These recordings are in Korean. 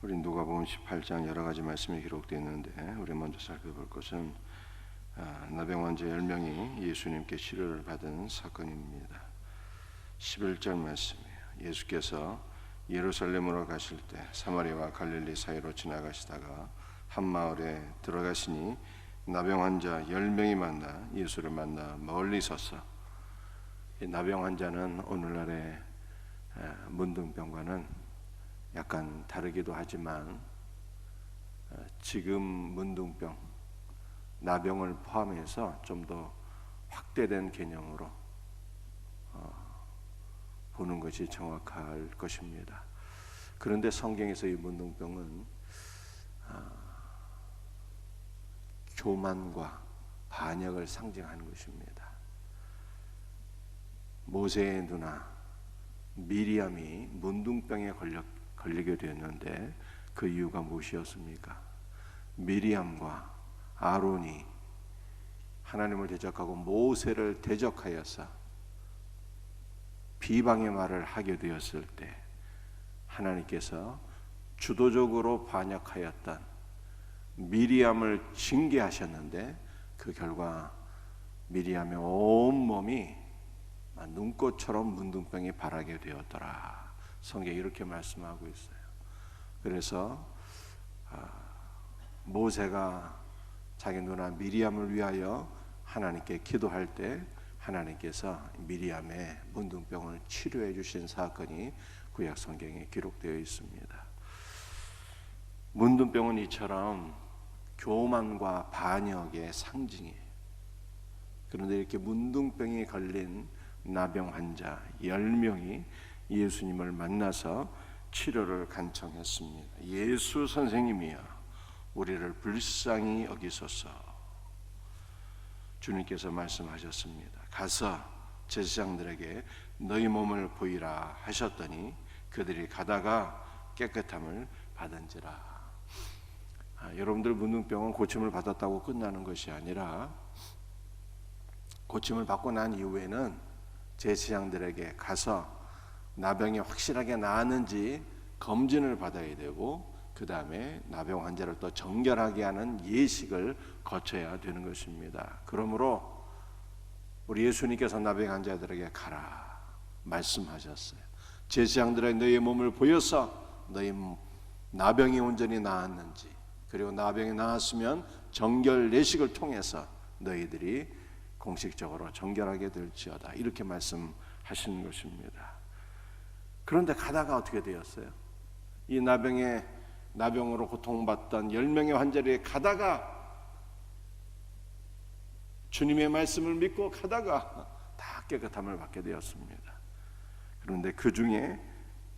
우리 누가복음 18장 여러 가지 말씀이 기록되어 있는데 우리 먼저 살펴볼 것은 나병 환자 10명이 예수님께 치료를 받은 사건입니다. 11절 말씀이에요. 예수께서 예루살렘으로 가실 때 사마리아와 갈릴리 사이로 지나가시다가 한 마을에 들어가시니 나병 환자 10명이 만나 예수를 만나 멀리 서서, 이 나병 환자는 오늘날의 문둥병과는 약간 다르기도 하지만 지금 문둥병, 나병을 포함해서 좀 더 확대된 개념으로 보는 것이 정확할 것입니다. 그런데 성경에서 이 문둥병은 교만과 반역을 상징하는 것입니다. 모세의 누나 미리암이 문둥병에 걸리게 되었는데 그 이유가 무엇이었습니까? 미리암과 아론이 하나님을 대적하고 모세를 대적하여서 비방의 말을 하게 되었을 때 하나님께서 주도적으로 반역하였던 미리암을 징계하셨는데 그 결과 미리암의 온몸이 눈꽃처럼 문둥병이 발하게 되었더라. 성경이 이렇게 말씀하고 있어요. 그래서 모세가 자기 누나 미리암을 위하여 하나님께 기도할 때 하나님께서 미리암의 문둥병을 치료해 주신 사건이 구약 성경에 기록되어 있습니다. 문둥병은 이처럼 교만과 반역의 상징이에요. 그런데 이렇게 문둥병이 걸린 나병 환자 10명이 예수님을 만나서 치료를 간청했습니다. 예수 선생님이여, 우리를 불쌍히 여기소서. 주님께서 말씀하셨습니다. 가서 제사장들에게 너희 몸을 보이라 하셨더니 그들이 가다가 깨끗함을 받은지라. 여러분들 문둥병은 고침을 받았다고 끝나는 것이 아니라 고침을 받고 난 이후에는 제사장들에게 가서 나병이 확실하게 나았는지 검진을 받아야 되고 그 다음에 나병 환자를 또 정결하게 하는 예식을 거쳐야 되는 것입니다. 그러므로 우리 예수님께서 나병 환자들에게 가라 말씀하셨어요. 제사장들의 너희의 몸을 보여서 너희 나병이 온전히 나았는지, 그리고 나병이 나았으면 정결 예식을 통해서 너희들이 공식적으로 정결하게 될지어다, 이렇게 말씀하시는 것입니다. 그런데 가다가 어떻게 되었어요? 이 나병으로 고통받던 10명의 환자들이 가다가 주님의 말씀을 믿고 가다가 다 깨끗함을 받게 되었습니다. 그런데 그 중에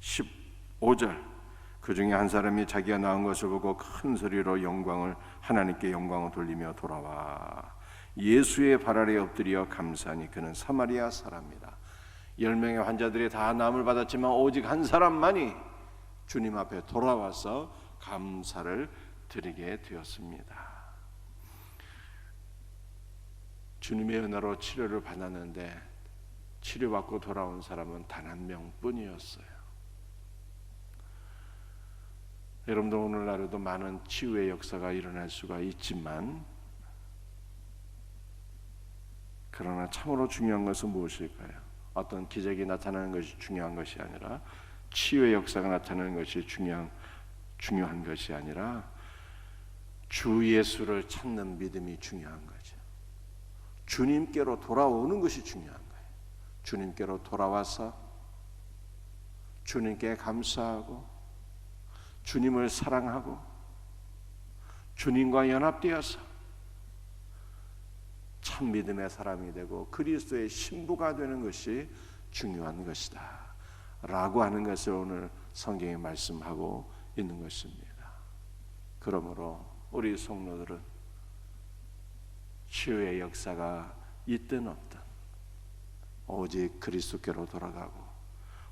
15절, 그 중에 한 사람이 자기가 나은 것을 보고 큰 소리로 하나님께 영광을 돌리며 돌아와 예수의 발 아래에 엎드려 감사하니 그는 사마리아 사람이라. 10명의 환자들이 다 나음을 받았지만 오직 한 사람만이 주님 앞에 돌아와서 감사를 드리게 되었습니다. 주님의 은혜로 치료를 받았는데 치료받고 돌아온 사람은 단 한 명뿐이었어요. 여러분들 오늘날에도 많은 치유의 역사가 일어날 수가 있지만, 그러나 참으로 중요한 것은 무엇일까요? 어떤 기적이 나타나는 것이 중요한 것이 아니라, 치유의 역사가 나타나는 것이 중요한 것이 아니라 주 예수를 찾는 믿음이 중요한 거죠. 주님께로 돌아오는 것이 중요한 거예요. 주님께로 돌아와서 주님께 감사하고 주님을 사랑하고 주님과 연합되어서 참 믿음의 사람이 되고 그리스도의 신부가 되는 것이 중요한 것이다 라고 하는 것을 오늘 성경에 말씀하고 있는 것입니다. 그러므로 우리 성도들은 치유의 역사가 있든 없든 오직 그리스도께로 돌아가고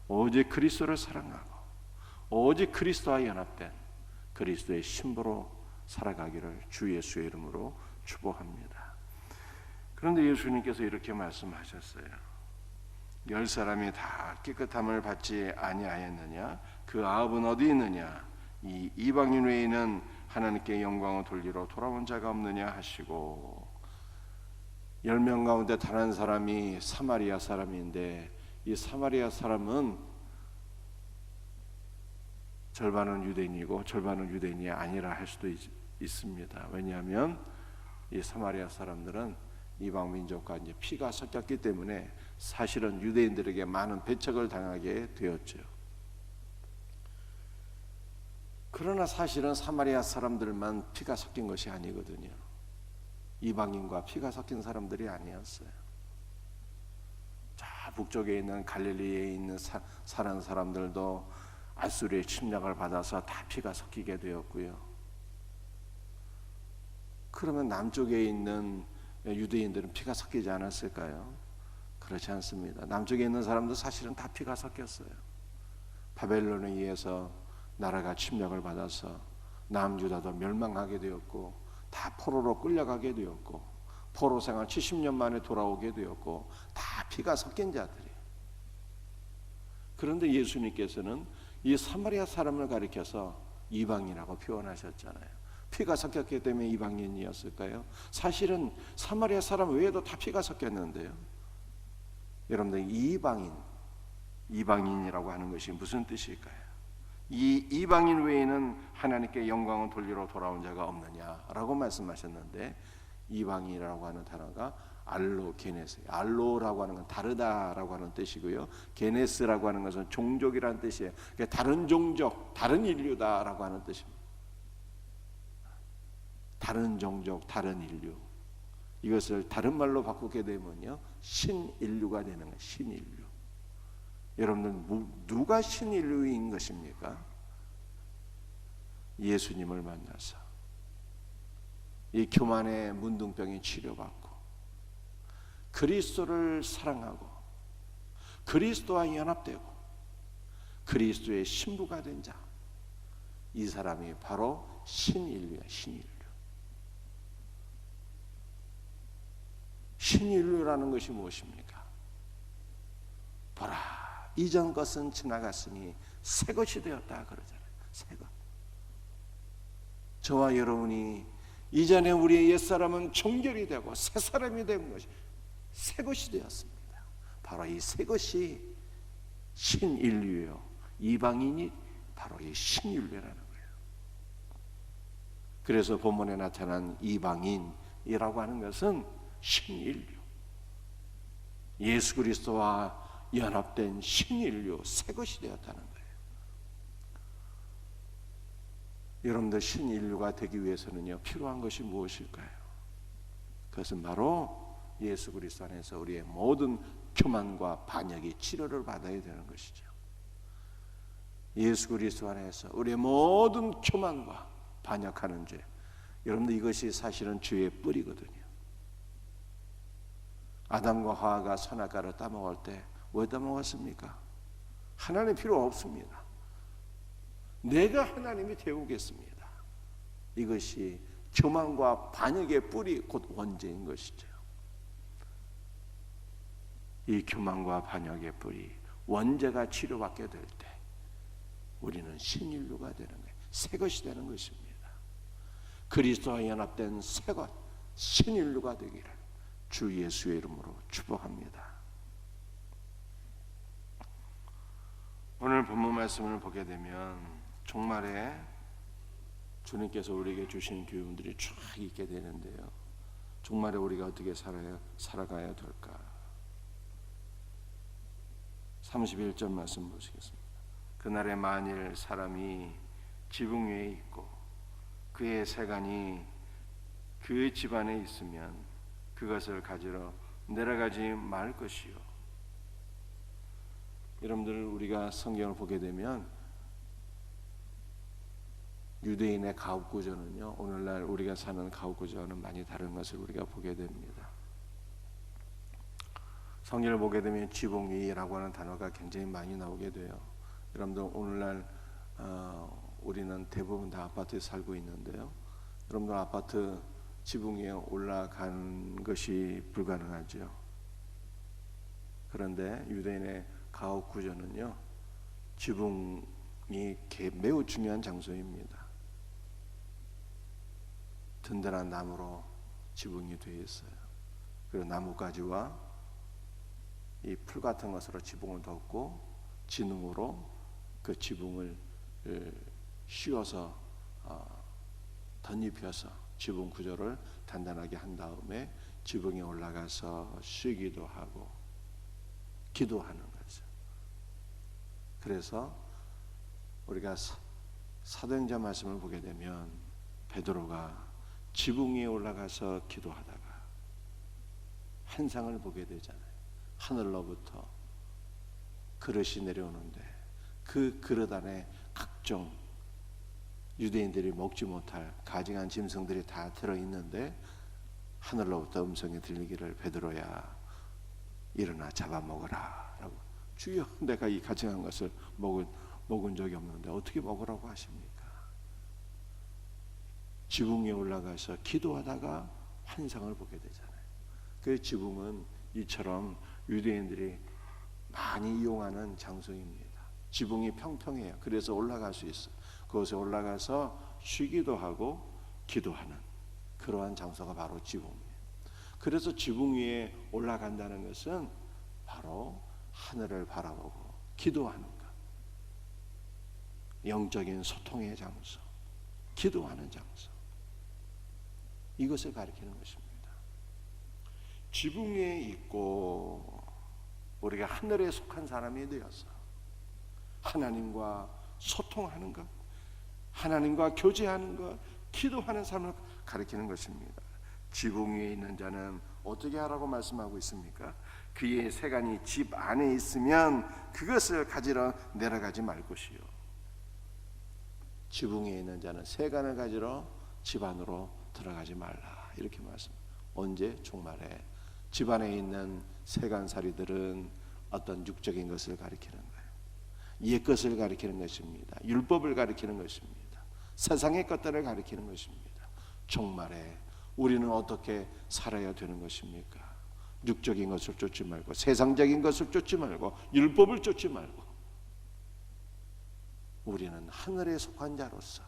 오직 그리스도를 사랑하고 오직 그리스도와 연합된 그리스도의 신부로 살아가기를 주 예수의 이름으로 축복합니다. 그런데 예수님께서 이렇게 말씀하셨어요. 10사람이 다 깨끗함을 받지 아니하였느냐? 그 9은 어디 있느냐? 이 이방인 외에는 하나님께 영광을 돌리러 돌아온 자가 없느냐 하시고, 10명 가운데 단 한 사람이 사마리아 사람인데 이 사마리아 사람은 절반은 유대인이고 절반은 유대인이 아니라 할 수도 있습니다. 왜냐하면 이 사마리아 사람들은 이방 민족과 이제 피가 섞였기 때문에 사실은 유대인들에게 많은 배척을 당하게 되었죠. 그러나 사실은 사마리아 사람들만 피가 섞인 것이 아니거든요. 이방인과 피가 섞인 사람들이 아니었어요. 저 북쪽에 있는 갈릴리에 있는 사는 사람들도 아수르의 침략을 받아서 다 피가 섞이게 되었고요. 그러면 남쪽에 있는 유대인들은 피가 섞이지 않았을까요? 그렇지 않습니다. 남쪽에 있는 사람도 사실은 다 피가 섞였어요. 바벨론에 의해서 나라가 침략을 받아서 남유다도 멸망하게 되었고, 다 포로로 끌려가게 되었고, 포로 생활 70년 만에 돌아오게 되었고, 다 피가 섞인 자들이에요. 그런데 예수님께서는 이 사마리아 사람을 가리켜서 이방인이라고 표현하셨잖아요. 피가 섞였기 때문에 이방인이었을까요? 사실은 사마리아 사람 외에도 다 피가 섞였는데요. 여러분들, 이방인이라고 하는 것이 무슨 뜻일까요? 이 이방인 외에는 하나님께 영광을 돌리러 돌아온 자가 없느냐라고 말씀하셨는데, 이방인이라고 하는 단어가 알로게네스, 알로라고 하는 건 다르다라고 하는 뜻이고요, 게네스라고 하는 것은 종족이라는 뜻이에요. 그러니까 다른 종족, 다른 인류다라고 하는 뜻입니다. 다른 종족, 다른 인류. 이것을 다른 말로 바꾸게 되면요, 신인류가 되는 거예요. 신인류. 여러분들, 누가 신인류인 것입니까? 예수님을 만나서 이 교만의 문둥병이 치료받고 그리스도를 사랑하고 그리스도와 연합되고 그리스도의 신부가 된 자, 이 사람이 바로 신인류야. 신인류라는 것이 무엇입니까? 보라, 이전 것은 지나갔으니 새 것이 되었다 그러잖아요. 새 것. 저와 여러분이 이전에 우리의 옛사람은 정결이 되고 새 사람이 된 것이 새 것이 되었습니다. 바로 이 새 것이 신인류예요. 이방인이 바로 이 신인류라는 거예요. 그래서 본문에 나타난 이방인이라고 하는 것은 신인류, 예수 그리스도와 연합된 신인류, 새 것이 되었다는 거예요. 여러분들, 신인류가 되기 위해서는요, 필요한 것이 무엇일까요? 그것은 바로 예수 그리스도 안에서 우리의 모든 교만과 반역이 치료를 받아야 되는 것이죠. 예수 그리스도 안에서 우리의 모든 교만과 반역하는 죄, 여러분들, 이것이 사실은 죄의 뿌리거든요. 아담과 하와가 선악과를 따먹을 때 왜 따먹었습니까? 하나님 필요 없습니다. 내가 하나님이 되오겠습니다. 이것이 교만과 반역의 뿌리, 곧 원죄인 것이죠. 이 교만과 반역의 뿌리, 원죄가 치료받게 될 때 우리는 신인류가 되는 거예요. 새 것이 되는 것입니다. 그리스도와 연합된 새 것, 신인류가 되기를 주 예수의 이름으로 축복합니다. 오늘 본문 말씀을 보게 되면 종말에 주님께서 우리에게 주신 교훈들이 쫙 있게 되는데요, 종말에 우리가 어떻게 살아가야 될까? 31절 말씀 보시겠습니다. 그날에 만일 사람이 지붕 위에 있고 그의 세간이 그 집안에 있으면 그것을 가지러 내려가지 말 것이요. 여러분들, 우리가 성경을 보게 되면 유대인의 가옥 구조는요, 오늘날 우리가 사는 가옥 구조와는 많이 다른 것을 우리가 보게 됩니다. 성경을 보게 되면 지붕 위라고 하는 단어가 굉장히 많이 나오게 돼요. 여러분들, 오늘날 우리는 대부분 다 아파트에 살고 있는데요, 여러분들, 아파트 지붕 위에 올라가는 것이 불가능하죠. 그런데 유대인의 가옥 구조는요, 지붕 매우 중요한 장소입니다. 든든한 나무로 지붕이 되어 있어요. 그리고 나뭇가지와 이 풀 같은 것으로 지붕을 덮고 진흙으로 그 지붕을 씌워서 덧입혀서 지붕 구조를 단단하게 한 다음에 지붕에 올라가서 쉬기도 하고 기도하는 거죠. 그래서 우리가 사도행전 말씀을 보게 되면 베드로가 지붕 위에 올라가서 기도하다가 환상을 보게 되잖아요. 하늘로부터 그릇이 내려오는데 그 그릇 안에 각종 유대인들이 먹지 못할 가증한 짐승들이 다 들어있는데 하늘로부터 음성이 들리기를 베드로야 일어나 잡아먹어라 라고. 주여, 내가 이 가증한 것을 먹은 적이 없는데 어떻게 먹으라고 하십니까? 지붕 위에 올라가서 기도하다가 환상을 보게 되잖아요. 그 지붕은 이처럼 유대인들이 많이 이용하는 장소입니다. 지붕이 평평해요. 그래서 올라갈 수 있어요. 그곳에 올라가서 쉬기도 하고 기도하는 그러한 장소가 바로 지붕이에요. 그래서 지붕 위에 올라간다는 것은 바로 하늘을 바라보고 기도하는 것, 영적인 소통의 장소, 기도하는 장소, 이것을 가리키는 것입니다. 지붕 위에 있고 우리가 하늘에 속한 사람이 되어서 하나님과 소통하는 것, 하나님과 교제하는 것, 기도하는 삶을 가리키는 것입니다. 지붕 위에 있는 자는 어떻게 하라고 말씀하고 있습니까? 그의 세간이 집 안에 있으면 그것을 가지러 내려가지 말 것이요. 지붕 위에 있는 자는 세간을 가지러 집 안으로 들어가지 말라, 이렇게 말씀. 언제? 종말에 집 안에 있는 세간살이들은 어떤 육적인 것을 가리키는 거예요. 옛 것을 가리키는 것입니다. 율법을 가리키는 것입니다. 세상의 것들을 가리키는 것입니다. 종말에 우리는 어떻게 살아야 되는 것입니까? 육적인 것을 쫓지 말고, 세상적인 것을 쫓지 말고, 율법을 쫓지 말고, 우리는 하늘에 속한 자로서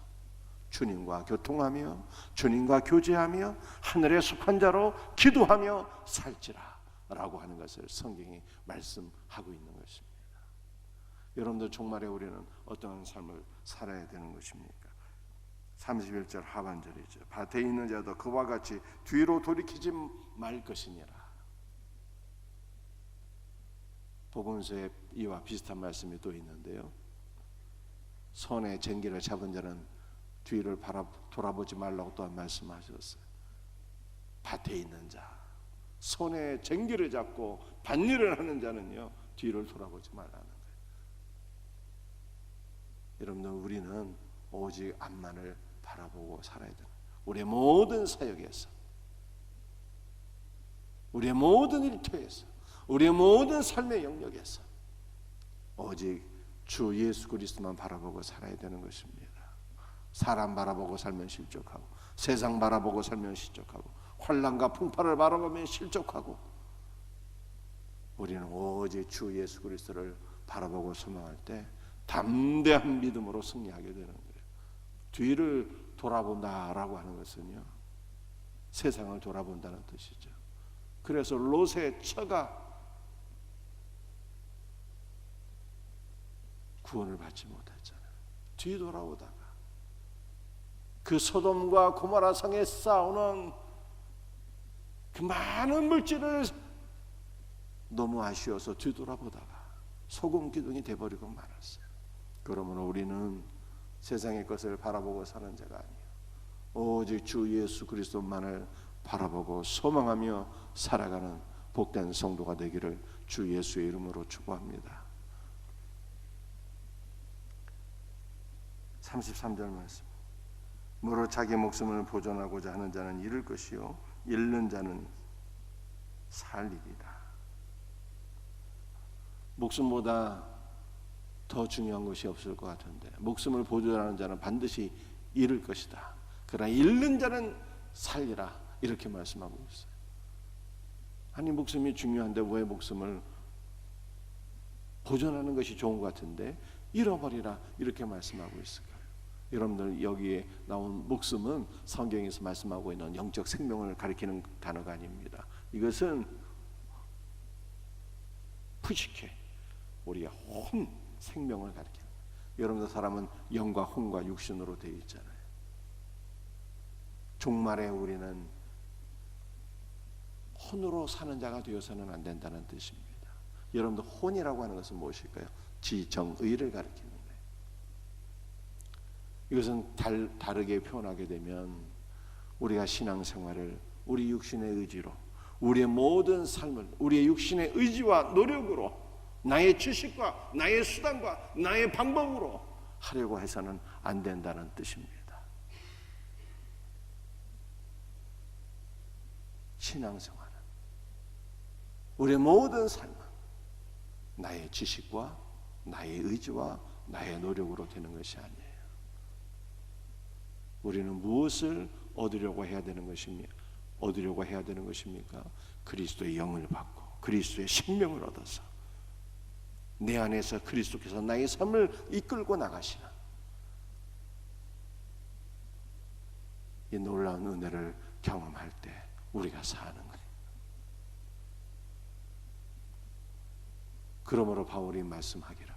주님과 교통하며 주님과 교제하며 하늘에 속한 자로 기도하며 살지라 라고 하는 것을 성경이 말씀하고 있는 것입니다. 여러분들, 종말에 우리는 어떠한 삶을 살아야 되는 것입니까? 31절 하반절이죠. 밭에 있는 자도 그와 같이 뒤로 돌이키지 말 것이니라. 복음서에 이와 비슷한 말씀이 또 있는데요. 손에 쟁기를 잡은 자는 뒤를 돌아보지 말라고 또한 말씀하셨어요. 밭에 있는 자, 손에 쟁기를 잡고 밭일을 하는 자는요, 뒤를 돌아보지 말라는 거예요. 여러분들, 우리는 오직 앞만을 바라보고 살아야 돼요. 우리의 모든 사역에서, 우리의 모든 일터에서, 우리의 모든 삶의 영역에서 오직 주 예수 그리스도만 바라보고 살아야 되는 것입니다. 사람 바라보고 살면 실족하고, 세상 바라보고 살면 실족하고, 환난과 풍파를 바라보면 실족하고, 우리는 오직 주 예수 그리스도를 바라보고 소망할 때 담대한 믿음으로 승리하게 되는 거예요. 뒤를 돌아본다라고 하는 것은요, 세상을 돌아본다는 뜻이죠. 그래서 롯의 처가 구원을 받지 못했잖아요. 뒤돌아오다가 그 소돔과 고모라 성에 싸우는 그 많은 물질을 너무 아쉬워서 뒤돌아보다가 소금 기둥이 돼버리고 말았어요. 그러므로 우리는 세상의 것을 바라보고 사는 자가 아니에요. 오직 주 예수 그리스도만을 바라보고 소망하며 살아가는 복된 성도가 되기를 주 예수의 이름으로 축복합니다. 33절 말씀. 무릇 자기 목숨을 보존하고자 하는 자는 잃을 것이요 잃는 자는 살리리라. 목숨보다 더 중요한 것이 없을 것 같은데, 목숨을 보존하는 자는 반드시 잃을 것이다. 그러나 잃는 자는 살리라, 이렇게 말씀하고 있어요. 아니, 목숨이 중요한데 왜 목숨을 보존하는 것이 좋은 것 같은데 잃어버리라 이렇게 말씀하고 있을까요? 여러분들 여기에 나온 목숨은 성경에서 말씀하고 있는 영적 생명을 가리키는 단어가 아닙니다. 이것은 푸시케, 우리의 혼 생명을 가리키는 거예요. 여러분들 사람은 영과 혼과 육신으로 되어 있잖아요. 종말에 우리는 혼으로 사는 자가 되어서는 안 된다는 뜻입니다. 여러분들 혼이라고 하는 것은 무엇일까요? 지정의를 가리키는 거예요. 이것은 다르게 표현하게 되면 우리가 신앙생활을 우리 육신의 의지로, 우리의 모든 삶을 우리의 육신의 의지와 노력으로, 나의 지식과 나의 수단과 나의 방법으로 하려고 해서는 안 된다는 뜻입니다. 신앙생활은 우리의 모든 삶은 나의 지식과 나의 의지와 나의 노력으로 되는 것이 아니에요. 우리는 무엇을 얻으려고 해야 되는 것입니까? 그리스도의 영을 받고 그리스도의 생명을 얻어서 내 안에서 그리스도께서 나의 삶을 이끌고 나가시는 이 놀라운 은혜를 경험할 때 우리가 사는 거예요. 그러므로 바울이 말씀하기를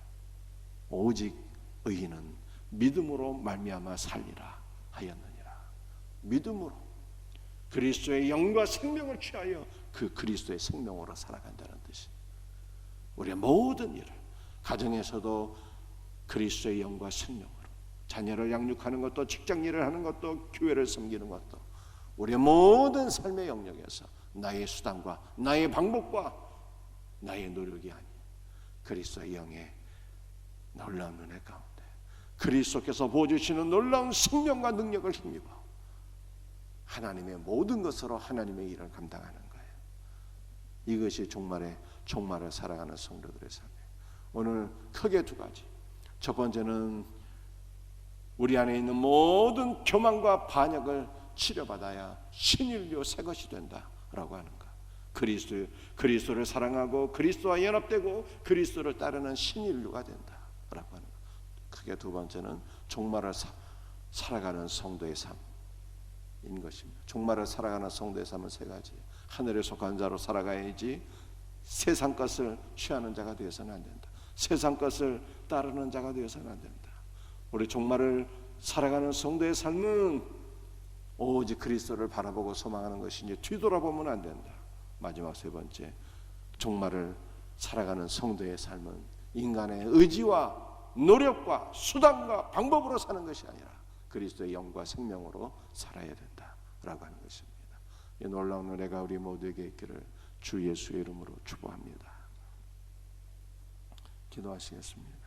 오직 의인은 믿음으로 말미암아 살리라 하였느니라. 믿음으로 그리스도의 영과 생명을 취하여 그 그리스도의 생명으로 살아간다는 뜻이, 우리의 모든 일을 가정에서도 그리스도의 영과 생명으로, 자녀를 양육하는 것도, 직장 일을 하는 것도, 교회를 섬기는 것도, 우리의 모든 삶의 영역에서 나의 수단과 나의 방법과 나의 노력이 아닌 그리스도의 영의 놀라운 은혜 가운데 그리스도께서 보여주시는 놀라운 생명과 능력을 힘입어 하나님의 모든 것으로 하나님의 일을 감당하는 거예요. 이것이 종말을 살아가는 성도들의 삶이에요. 오늘 크게 두 가지. 첫 번째는 우리 안에 있는 모든 교만과 반역을 치료받아야 신인류 새 것이 된다라고 하는 것. 그리스도를 사랑하고 그리스도와 연합되고 그리스도를 따르는 신인류가 된다라고 하는 것. 크게 두 번째는 종말을 살아가는 성도의 삶인 것입니다. 종말을 살아가는 성도의 삶은 세 가지. 하늘에 속한 자로 살아가야지 세상 것을 취하는 자가 되어서는 안 된다. 세상 것을 따르는 자가 되어서는 안 된다. 우리 종말을 살아가는 성도의 삶은 오직 그리스도를 바라보고 소망하는 것이니 뒤돌아보면 안 된다. 마지막 세 번째, 종말을 살아가는 성도의 삶은 인간의 의지와 노력과 수단과 방법으로 사는 것이 아니라 그리스도의 영과 생명으로 살아야 된다라고 하는 것입니다. 이 놀라운 은혜가 우리 모두에게 있기를 주 예수의 이름으로 축복합니다. 기도하시겠습니다.